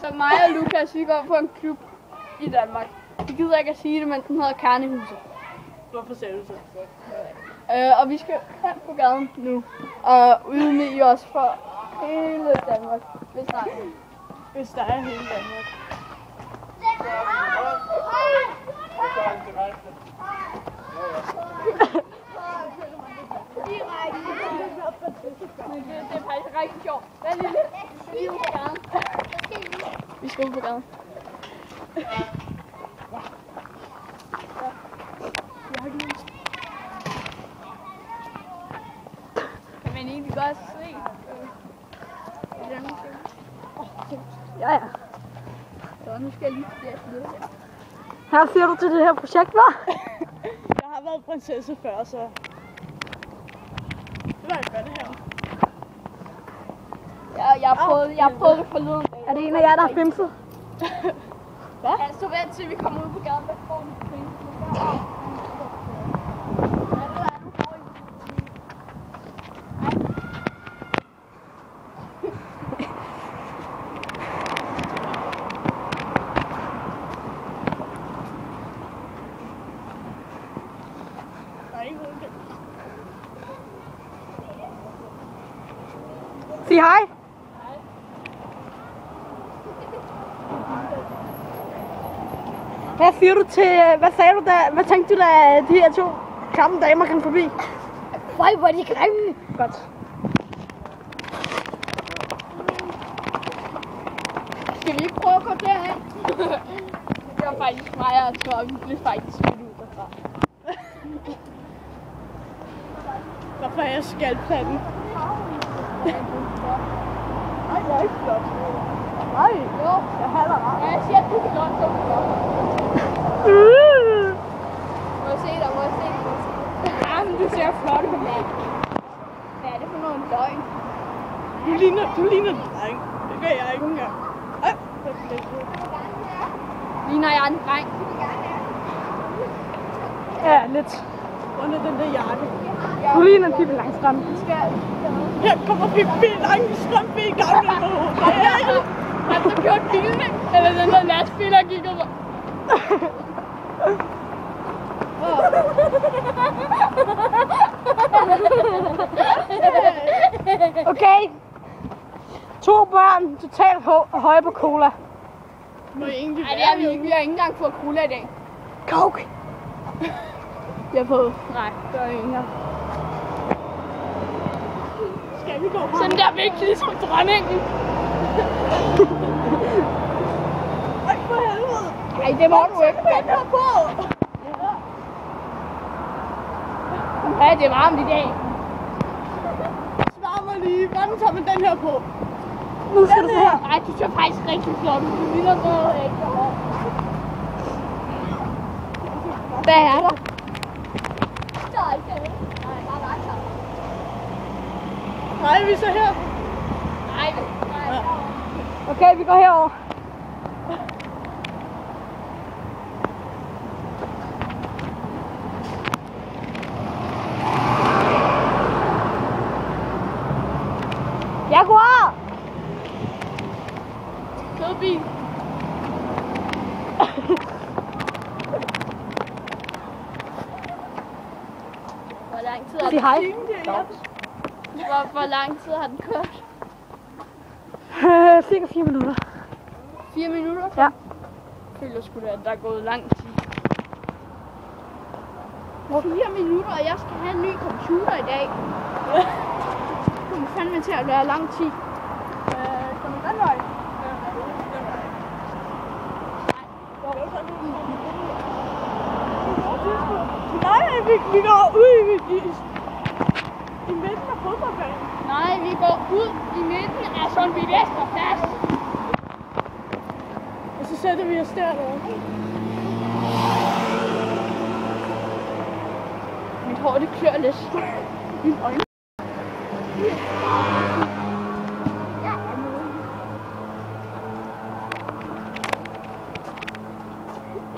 Så mig og Lukas, vi går på en klub i Danmark. Vi gider ikke at sige det, men den hedder Karnehuset. Hvorfor sagde du så? Og vi skal hen på gaden nu. Og ydmyge os for hele Danmark. Hvis der er hele Danmark. Det er faktisk rigtig sjovt. Hvad er det? Vi skal på gaden. Vi skal på gaden. Kan man egentlig godt se? Ja, ja. Så nu skal jeg lige det her. Her siger du til det her projekt, hva'? Jeg har været prinsesse før, så... Det var ikke godt det her. Jeg har prøvet det forleden dag. Er det en af jer, der er fimset? Hvad? Altså vent til vi kommer ud på gaden. Hvad får du for penge? Sig hej. Hvad siger du til, hvad sagde du da, hvad tænkte du da de her to klamme damer kom forbi? Føj, hvor er de grimme. Godt. Skal vi ikke prøve at gå derhen? Det var faktisk mig, og jeg tror, vi blev faktisk smidt ud derfra. Hvorfor er jeg skalplatten? Nej, jeg er ikke flot. Nej, jo, jeg halder ret. Ja, jeg siger, at du er flot, så er du flot. Må jeg se dig, må jeg se dig? Ja, men du ser flot ud. Hvad er det for noget løgn? Du ligner en dreng. Det gør jeg ikke engang. Ligner jeg en dreng? Ja, lidt. Under den der jakke. Du ligner en Pippi Langstrømpe. Her kommer Pippi Langstrømpe i gang. Har du kørt bilen? Eller den der lastbil, der gik over? Okay. 2 børn, totalt høje på cola. Må jeg egentlig Nej, det er vi ikke. Vi har ikke engang fået cola i dag. Coke. Jeg har fået. Nej, det er ingen her. Skal vi gå på? Sådan der vigtig ligesom dronningen. Ej, for helvede. Nej, det må du ikke. Den her på. Ja, det er varmt i dag. Svar mig lige. Hvordan tager man den her på? Nu skal du se her. Nej, du ser faktisk rigtig flot ud. Du ligner noget ekstra hår. Hvad er der? Der er ikke det. Nej, bare lagt her. Nej, vi er så her. Nej. Okay, vi går herover. Jaguar! Fed bil. Hvor lang tid har Sig hej. Hvor lang tid har den kørt? Cirka 4 minutter. 4 minutter? Ja. Jeg føler sgu da, at der er gået lang tid. 4 minutter, og jeg skal have en ny computer i dag. Det kommer fandme til at være lang tid. Kom du den vej? Nej, vi går ud i midten af fodboldbanen. Nej, vi går ud i midten af Sundby Vesterplads. Og så sætter vi os dernede. Mit hår, det klør lidt. Mine øjne.